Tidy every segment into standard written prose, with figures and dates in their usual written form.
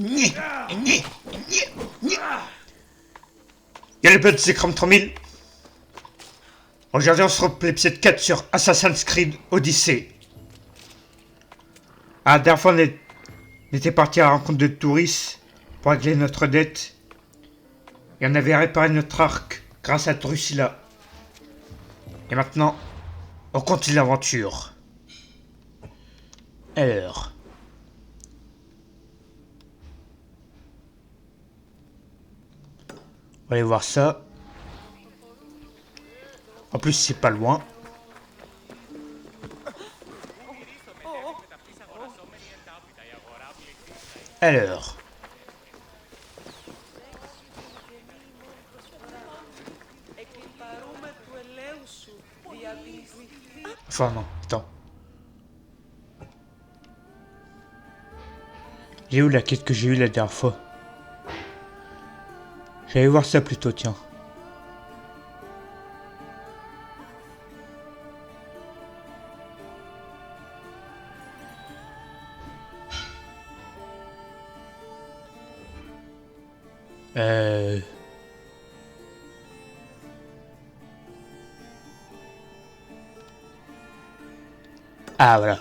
Il y a le bug Zekrom 3000. Aujourd'hui, on se retrouve l'épisode 4 sur Assassin's Creed Odyssey. La dernière fois, on était parti à la rencontre de touristes pour régler notre dette. Et on avait réparé notre arc grâce à Drusilla. Et maintenant, on continue l'aventure. Alors... on va aller voir ça. En plus, c'est pas loin. Alors... enfin non, attends. J'ai où la quête que j'ai eue la dernière fois? J'allais voir ça plutôt, tiens. Ah, voilà.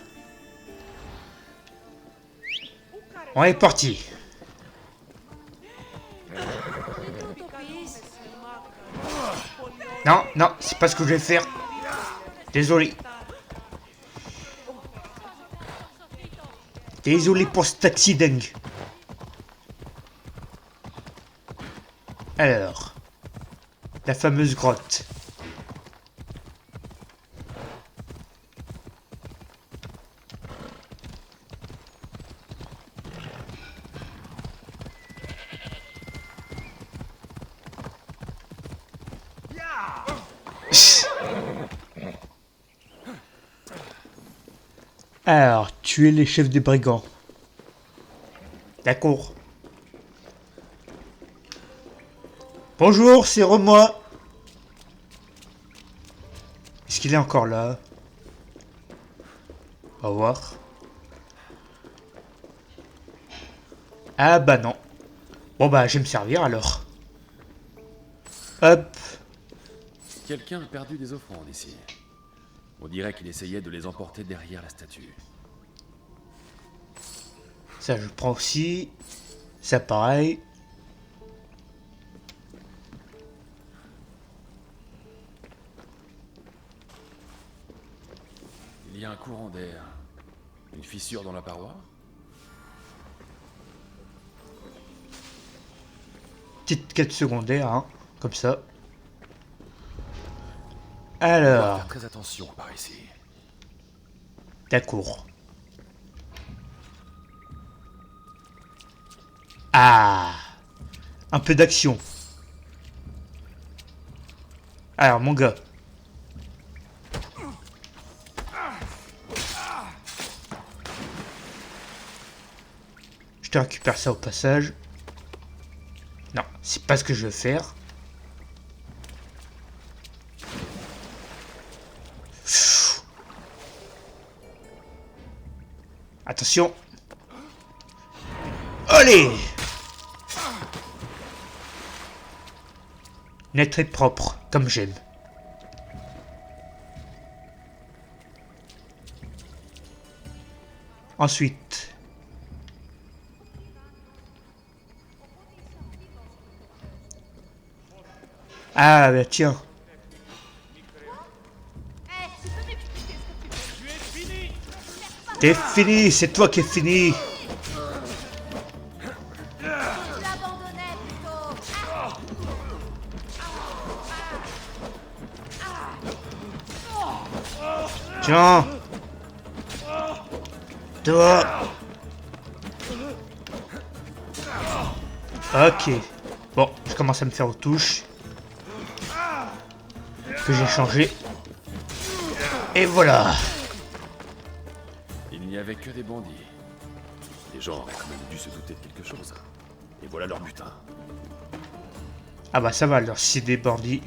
On est parti. Non, non, c'est pas ce que je vais faire. Désolé. Désolé pour cet accident. Alors, la fameuse grotte. Alors, tuer les chefs des brigands. D'accord. Bonjour, c'est Romois. Est-ce qu'il est encore là? On va voir. Ah bah non. Bon bah, je vais me servir alors. Hop. Quelqu'un a perdu des offrandes ici. On dirait qu'il essayait de les emporter derrière la statue. Ça, je prends aussi. Ça, pareil. Il y a un courant d'air. Une fissure dans la paroi. Petite quête secondaire, hein. Comme ça. On doit Alors. faire très attention par ici. D'accord. Ah. Un peu d'action. Alors, mon gars. Je te récupère ça au passage. Non, c'est pas ce que je veux faire. Attention. Allez. Net et propre, comme j'aime. Ensuite. Ah bah tiens. T'es fini, c'est toi qui es fini. Tiens. Toi. Ok. Bon, je commence à me faire aux touches. Que j'ai changé. Et voilà. Il n'y avait que des bandits. Les gens auraient quand même dû se douter de quelque chose. Et voilà leur butin. Ah bah ça va alors, si c'est des bandits.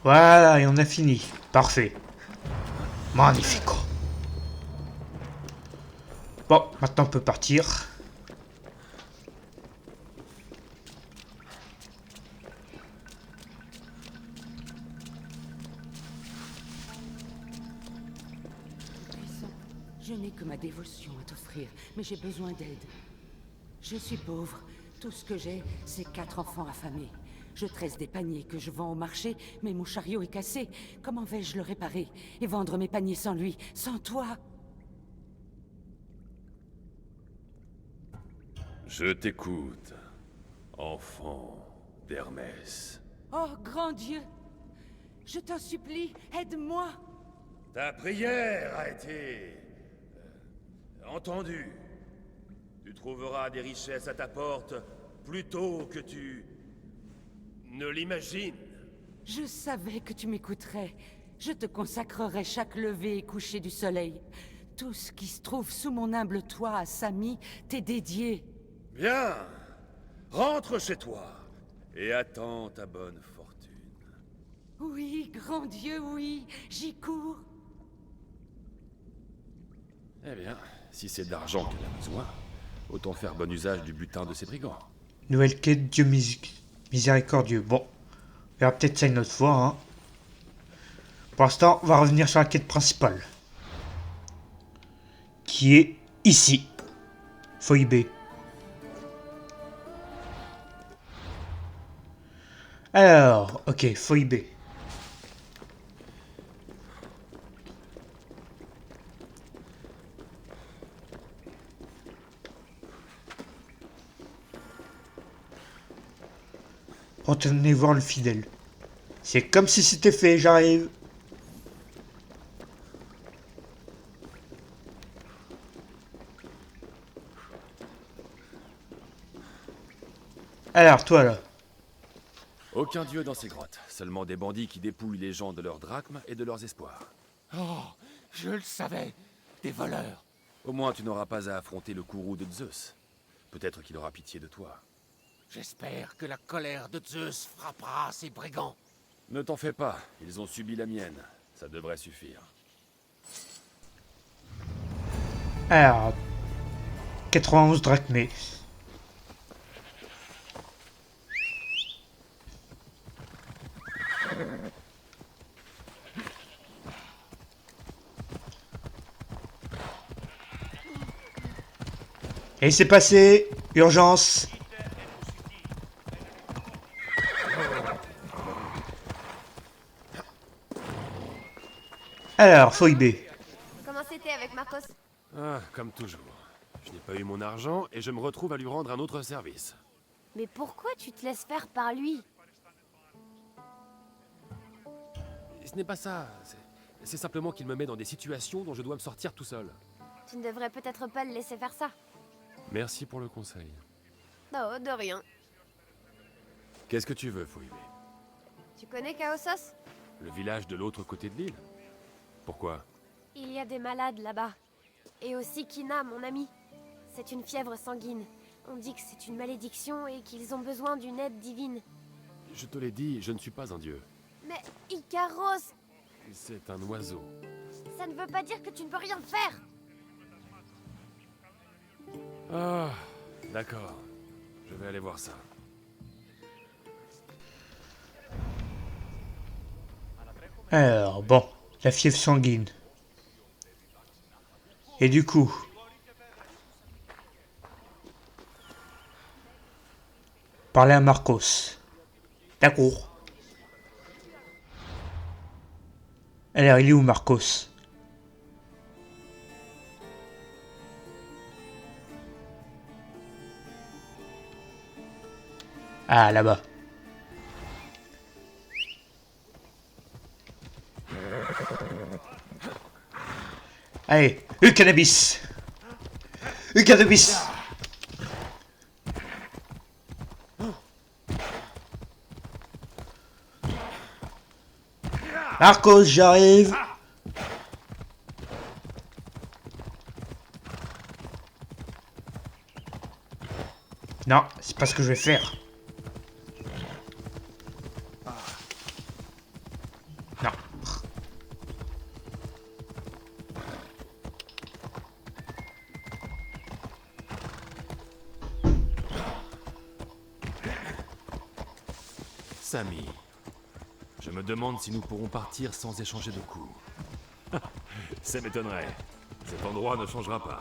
Voilà, et on a fini. Parfait. Magnifique. Bon, maintenant on peut partir. Puissant, je n'ai que ma dévotion à t'offrir, mais j'ai besoin d'aide. Je suis pauvre. Tout ce que j'ai, c'est 4 enfants affamés. Je tresse des paniers que je vends au marché, mais mon chariot est cassé. Comment vais-je le réparer et vendre mes paniers sans lui, sans toi? Je t'écoute, enfant d'Hermès. Oh, grand Dieu! Je t'en supplie, aide-moi! Ta prière a été... entendue. Tu trouveras des richesses à ta porte plus tôt que tu... ne l'imagines. Je savais que tu m'écouterais. Je te consacrerai chaque lever et coucher du soleil. Tout ce qui se trouve sous mon humble toit à Sami t'est dédié. Bien. Rentre chez toi et attends ta bonne fortune. Oui, grand Dieu, oui, j'y cours. Eh bien, si c'est d'argent qu'elle a besoin, autant faire bon usage du butin de ces brigands. Nouvelle quête, Dieu miséricordieux. Bon, on verra peut-être ça une autre fois. Hein. Pour l'instant, on va revenir sur la quête principale. Qui est ici. Phoebe. Alors, ok, Phoebe. Retournez voir le fidèle. C'est comme si c'était fait, j'arrive. Alors, toi là. Aucun dieu dans ces grottes, seulement des bandits qui dépouillent les gens de leurs drachmes et de leurs espoirs. Oh, je le savais. Des voleurs. Au moins tu n'auras pas à affronter le courroux de Zeus. Peut-être qu'il aura pitié de toi. J'espère que la colère de Zeus frappera ces brigands. Ne t'en fais pas, ils ont subi la mienne. Ça devrait suffire. Alors, 91 drachmés. Et c'est passé. Urgence. Alors, Phoebe. Comment c'était avec Marcos? Ah, comme toujours. Je n'ai pas eu mon argent et je me retrouve à lui rendre un autre service. Mais pourquoi tu te laisses faire par lui? Ce n'est pas ça. C'est simplement qu'il me met dans des situations dont je dois me sortir tout seul. Tu ne devrais peut-être pas le laisser faire ça. Merci pour le conseil. Oh, de rien. Qu'est-ce que tu veux, Phoebe? Tu connais Chaosos? Le village de l'autre côté de l'île? Pourquoi? Il y a des malades là-bas. Et aussi Kina, mon ami. C'est une fièvre sanguine. On dit que c'est une malédiction et qu'ils ont besoin d'une aide divine. Je te l'ai dit, je ne suis pas un dieu. Mais Icaros, C'est un oiseau. ça ne veut pas dire que tu ne peux rien faire. Ah, d'accord. Je vais aller voir ça. Alors, bon, la fièvre sanguine. Et du coup... Parler à Marcos. D'accord. Alors, il est où Marcos? Ah, là-bas. Allez, le cannabis. Le cannabis. Marcos, j'arrive. Non, c'est pas ce que je vais faire. Samy, je me demande si nous pourrons partir sans échanger de coups. Ça m'étonnerait. Cet endroit ne changera pas.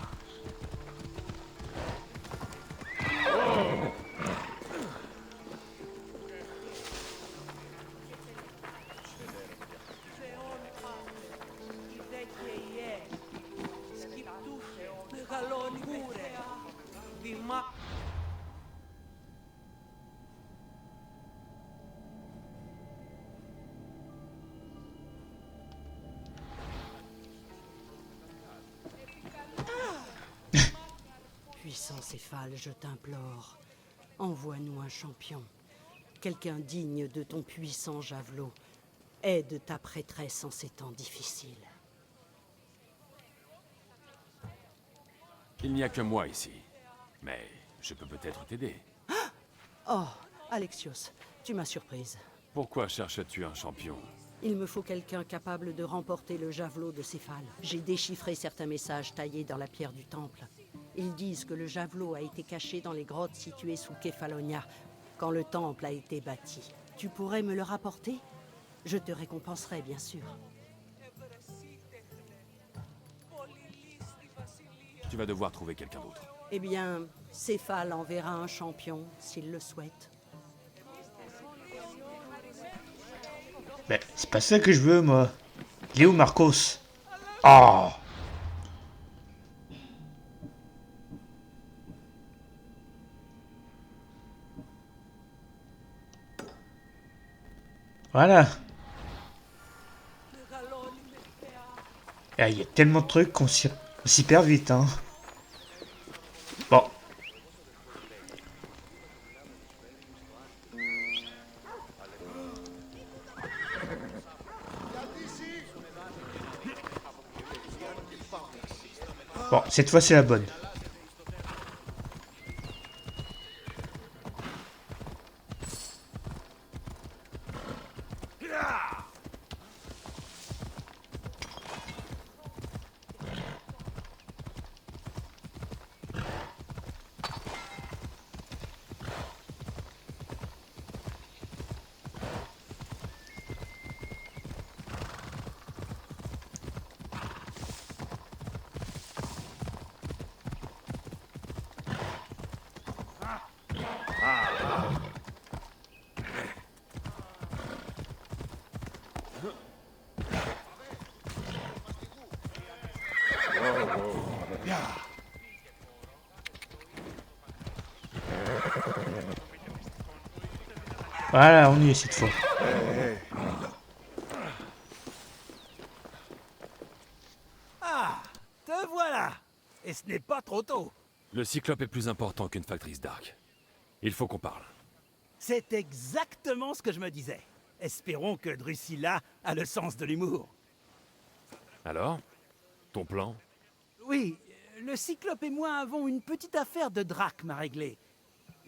Puissant Céphale, je t'implore, envoie-nous un champion, quelqu'un digne de ton puissant javelot. Aide ta prêtresse en ces temps difficiles. Il n'y a que moi ici. Mais je peux peut-être t'aider. Oh, Alexios, tu m'as surprise. Pourquoi cherches-tu un champion? Il me faut quelqu'un capable de remporter le javelot de Céphale. J'ai déchiffré certains messages taillés dans la pierre du temple. Ils disent que le javelot a été caché dans les grottes situées sous Kefalonia, quand le temple a été bâti. Tu pourrais me le rapporter? Je te récompenserai, bien sûr. Tu vas devoir trouver quelqu'un d'autre. Eh bien, Céphale enverra un champion, s'il le souhaite. Ben, c'est pas ça que je veux, moi. Il est où, Marcos? Oh! Voilà. Ah, il y a tellement de trucs qu'on s'y perd vite, hein. Bon. Bon, cette fois c'est la bonne. Voilà, on y est cette fois. Ah, te voilà. Et ce n'est pas trop tôt. Le Cyclope est plus important qu'une factrice d'arc. Il faut qu'on parle. C'est exactement ce que je me disais. Espérons que Drusilla a le sens de l'humour. Alors? Ton plan? Oui, le Cyclope et moi avons une petite affaire de drachme à régler.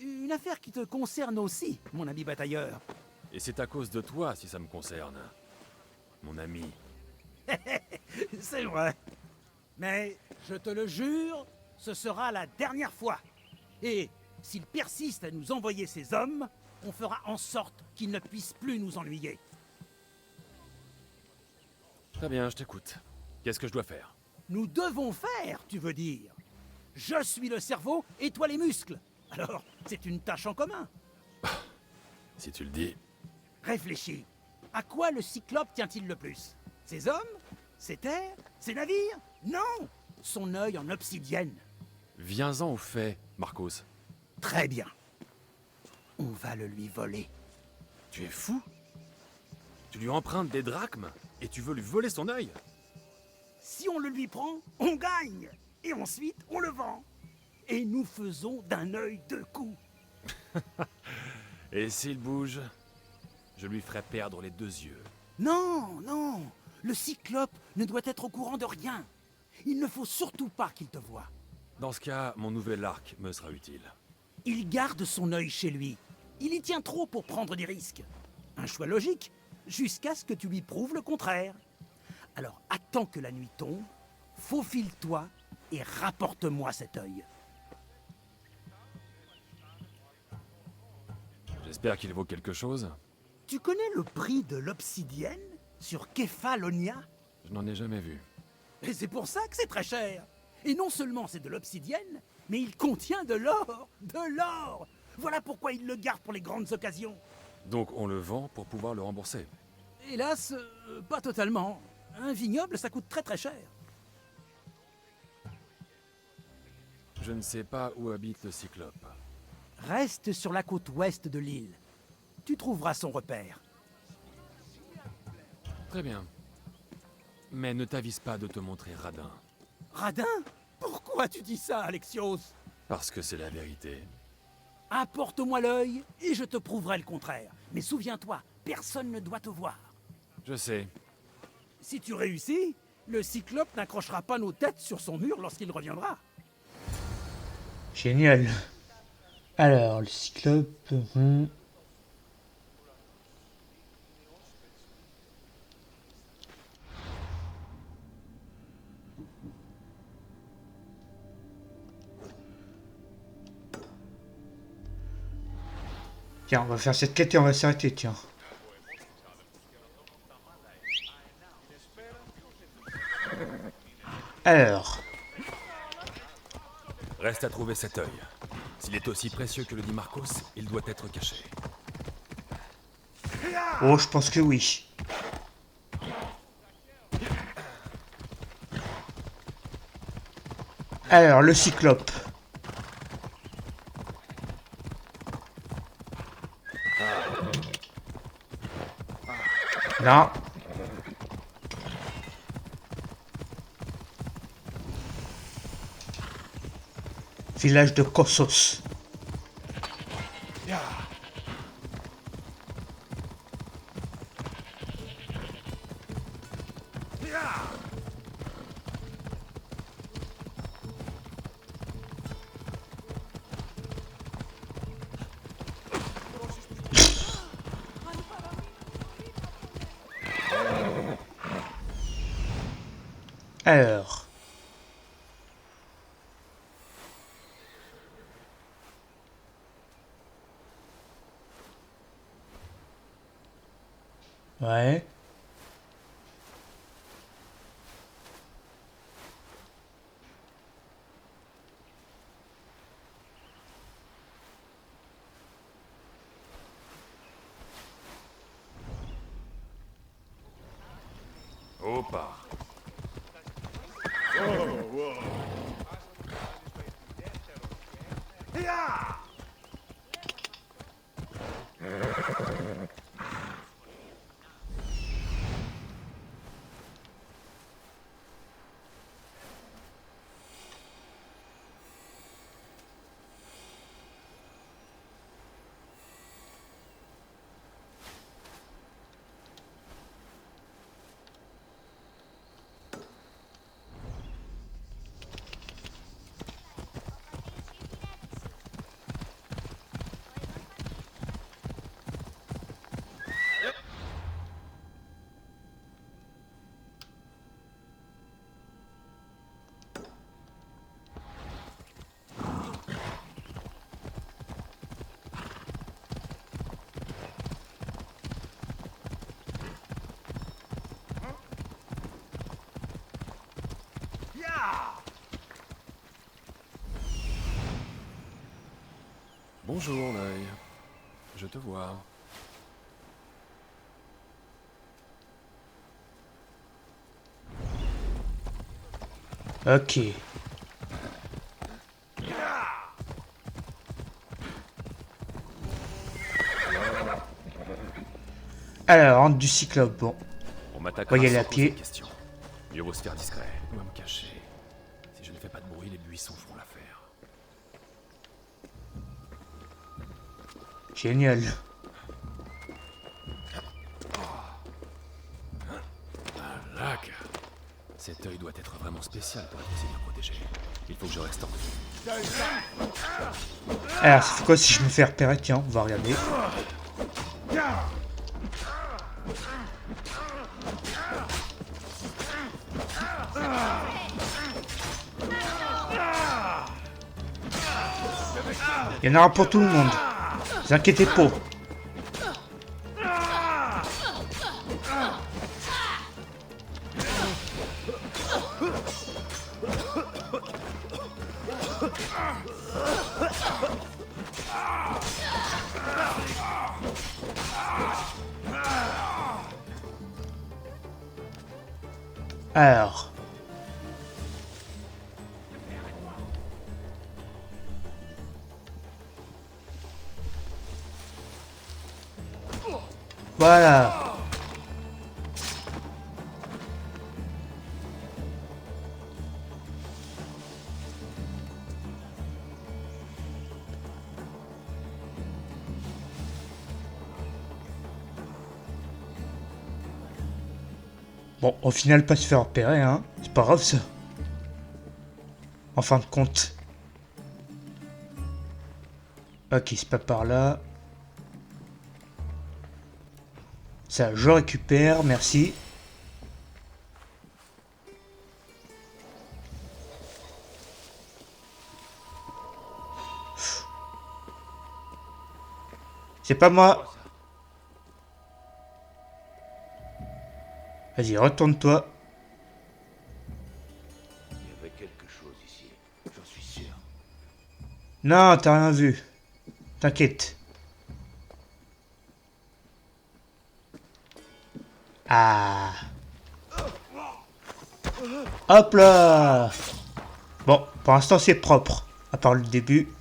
Une affaire qui te concerne aussi, mon ami batailleur. Et c'est à cause de toi si ça me concerne. Mon ami. C'est vrai. Mais, je te le jure, ce sera la dernière fois. Et s'il persiste à nous envoyer ses hommes, on fera en sorte qu'il ne puisse plus nous ennuyer. Très bien, je t'écoute. Qu'est-ce que je dois faire? Nous devons faire, tu veux dire. Je suis le cerveau et toi les muscles. Alors, c'est une tâche en commun. Si tu le dis. Réfléchis. À quoi le Cyclope tient-il le plus? Ses hommes? Ses terres? Ses navires? Non! Son œil en obsidienne. Viens-en au fait, Marcos. Très bien. On va le lui voler. Tu es fou? Tu lui empruntes des drachmes et tu veux lui voler son œil? Si on le lui prend, on gagne. Et ensuite, on le vend. Et nous faisons d'un œil deux coups. Et s'il bouge, je lui ferai perdre les deux yeux. Non, non. Le Cyclope ne doit être au courant de rien. Il ne faut surtout pas qu'il te voie. Dans ce cas, mon nouvel arc me sera utile. Il garde son œil chez lui. Il y tient trop pour prendre des risques. Un choix logique, jusqu'à ce que tu lui prouves le contraire. Alors attends que la nuit tombe, faufile-toi et rapporte-moi cet œil. J'espère qu'il vaut quelque chose. Tu connais le prix de l'obsidienne sur Kefalonia? Je n'en ai jamais vu. Et c'est pour ça que c'est très cher. Et non seulement c'est de l'obsidienne, mais il contient de l'or. De l'or. Voilà pourquoi il le garde pour les grandes occasions. Donc on le vend pour pouvoir le rembourser. Hélas, pas totalement. Un vignoble, ça coûte très très cher. Je ne sais pas où habite le Cyclope. Reste sur la côte ouest de l'île. Tu trouveras son repère. Très bien. Mais ne t'avise pas de te montrer radin. Radin? Pourquoi tu dis ça, Alexios? Parce que c'est la vérité. Apporte-moi l'œil et je te prouverai le contraire. Mais souviens-toi, personne ne doit te voir. Je sais. Si tu réussis, le Cyclope n'accrochera pas nos têtes sur son mur lorsqu'il reviendra. Génial. Alors, le Cyclope... Tiens, on va faire cette quête et on va s'arrêter, tiens. Alors... Reste à trouver cet œil. S'il est aussi précieux que le dit Marcos, il doit être caché. Oh, je pense que oui. Alors, le Cyclope. Non. Village de Kossos. Alors... Ouais. Opa. Bonjour, l'œil. Je te vois. Ok. Alors, entre du Cyclope, bon. On m'attaquera Voyez sans la poser pied. de questions. Mieux vaut se faire discret. Je dois me cacher. Si je ne fais pas de bruit, les buissons feront l'affaire. Génial. Lac. Cet œil doit être vraiment spécial pour être aussi bien protégé. Il faut que je reste en vie. Alors, ça fait quoi si je me fais repérer? Tiens, on va regarder. Il y en aura pour tout le monde. Ne vous inquiétez pas. Alors. Voilà. Bon, au final, pas se faire repérer, hein. C'est pas grave, ça. En fin de compte. Ok, c'est pas par là. Ça, je récupère, merci. C'est pas moi. Vas-y, retourne-toi. Il y avait quelque chose ici, j'en suis sûr. Non, t'as rien vu. T'inquiète. Ah. Hop là. Bon, pour l'instant c'est propre. À part le début.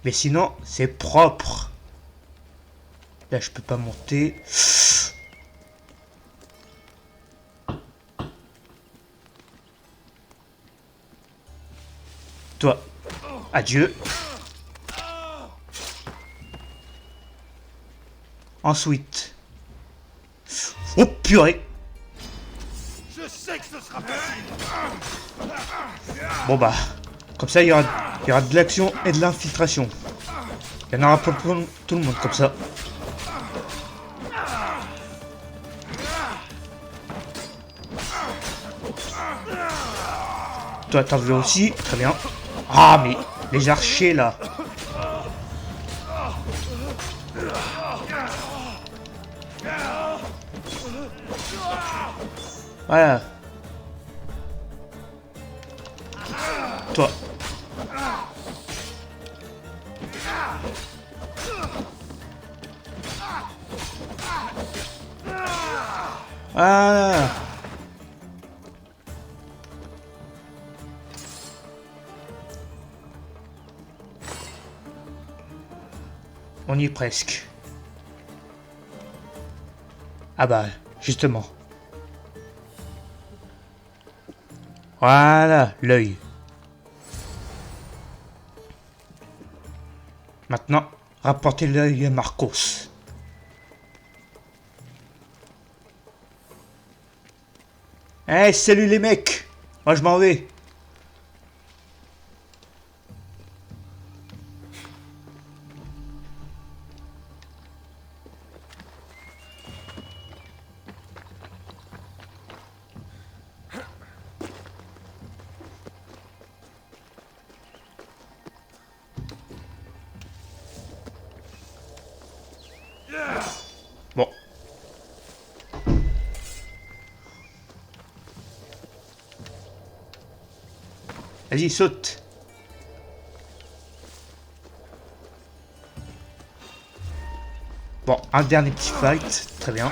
Mais sinon, c'est propre. Là, je peux pas monter. Toi, adieu. Ensuite. Oh purée. Je sais que ce sera facile. Bon bah, comme ça il y aura de l'action et de l'infiltration. Il y en aura pour tout le monde comme ça. Toi t'en veux aussi, très bien. Ah mais les archers là. Voilà. Toi. Voilà. On y est presque. Ah bah, justement. Voilà, l'œil. Maintenant, rapportez l'œil à Marcos. Eh, salut les mecs. Moi, je m'en vais. Bon. Vas-y, saute. Bon, un dernier petit fight. Très bien.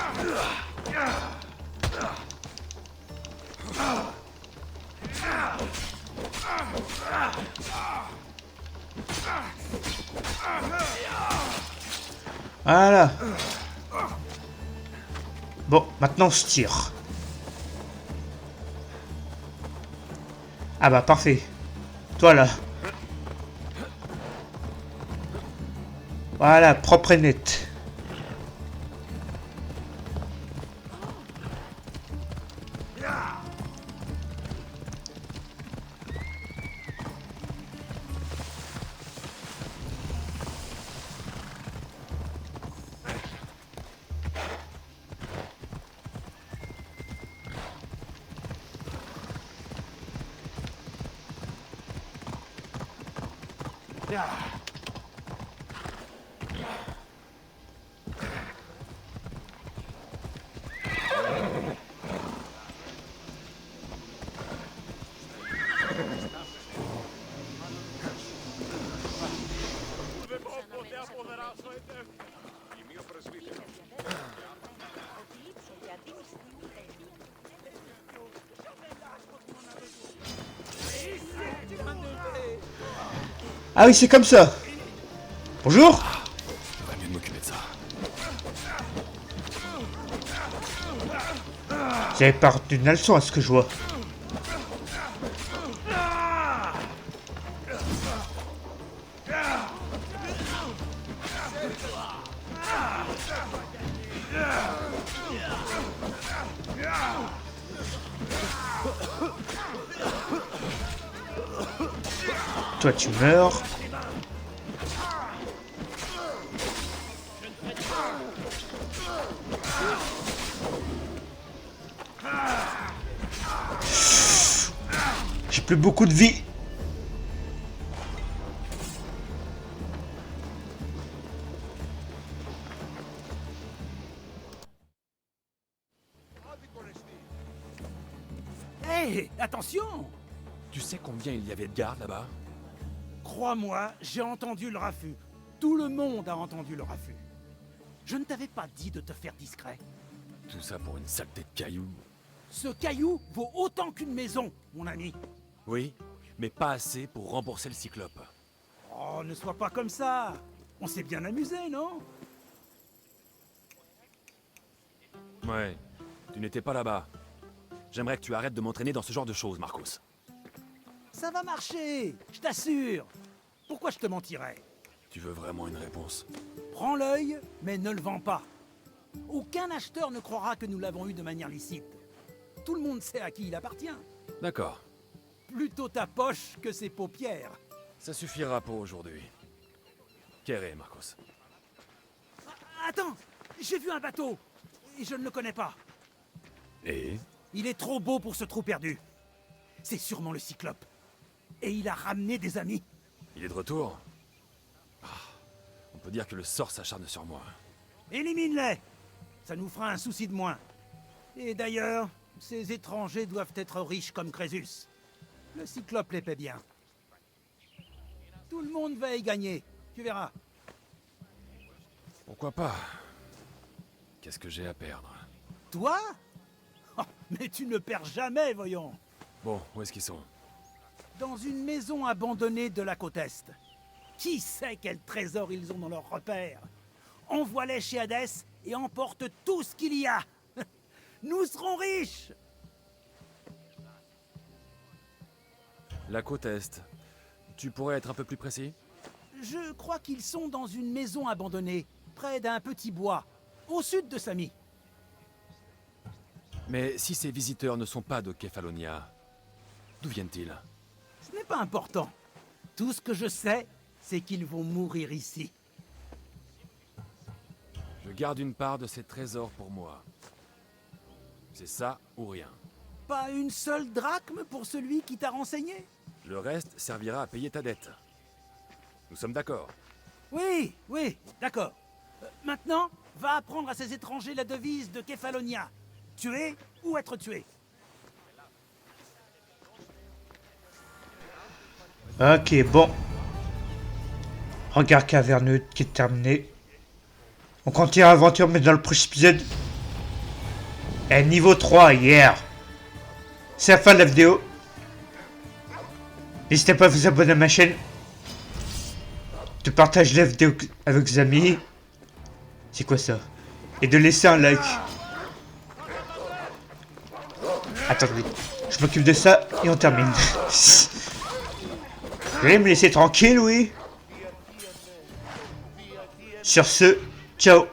Voilà. Bon, maintenant on se tire. Ah bah parfait. Toi là. Voilà, propre et net. Ah oui, c'est comme ça. Bonjour. J'aurais mieux de m'occuper de ça. Vous avez pas retenu une leçon à ce que je vois. Toi tu meurs. J'ai plus beaucoup de vie. Hé, attention! Tu sais combien il y avait de gardes là-bas? Crois-moi, j'ai entendu le raffut. Tout le monde a entendu le raffut. Je ne t'avais pas dit de te faire discret. Tout ça pour une saleté de cailloux. Ce caillou vaut autant qu'une maison, mon ami. Oui, mais pas assez pour rembourser le cyclope. Oh, ne sois pas comme ça. On s'est bien amusé, non? Ouais, tu n'étais pas là-bas. J'aimerais que tu arrêtes de m'entraîner dans ce genre de choses, Marcos. Ça va marcher, je t'assure. Pourquoi je te mentirais? Tu veux vraiment une réponse? Prends l'œil, mais ne le vends pas. Aucun acheteur ne croira que nous l'avons eu de manière licite. Tout le monde sait à qui il appartient. D'accord, Plutôt ta poche que ses paupières. ça suffira pour aujourd'hui. Kéré, Marcos. Attends, j'ai vu un bateau. Et je ne le connais pas. Et? Il est trop beau pour ce trou perdu. C'est sûrement le Cyclope. Et il a ramené des amis. Il est de retour? Ah, on peut dire que le sort s'acharne sur moi. Élimine-les. Ça nous fera un souci de moins. Et d'ailleurs, ces étrangers doivent être riches comme Crésus. Le Cyclope les paie bien. Tout le monde va y gagner. Tu verras. Pourquoi pas? Qu'est-ce que j'ai à perdre? Toi? Oh, mais tu ne perds jamais, voyons. Bon, où est-ce qu'ils sont? Dans une maison abandonnée de la côte Est. Qui sait quel trésor ils ont dans leur repère? Envoie-les chez Hadès et emporte tout ce qu'il y a. Nous serons riches. La côte Est. Tu pourrais être un peu plus précis? Je crois qu'ils sont dans une maison abandonnée, près d'un petit bois, au sud de Samy. Mais si ces visiteurs ne sont pas de Kefalonia, d'où viennent-ils? Ce n'est pas important. Tout ce que je sais, c'est qu'ils vont mourir ici. Je garde une part de ces trésors pour moi. C'est ça ou rien. Pas une seule drachme pour celui qui t'a renseigné? Le reste servira à payer ta dette. Nous sommes d'accord? Oui, oui, d'accord. Maintenant, va apprendre à ces étrangers la devise de Kefalonia. Tuer ou être tué. Ok, bon. Regard caverneux qui est terminé. On continue l'aventure, mais dans le prochain épisode. Et niveau 3, hier. C'est la fin de la vidéo. N'hésitez pas à vous abonner à ma chaîne. De partager la vidéo avec vos amis. C'est quoi ça? Et de laisser un like. Attendez, je m'occupe de ça et on termine. Vous allez me laisser tranquille, oui? Sur ce, ciao.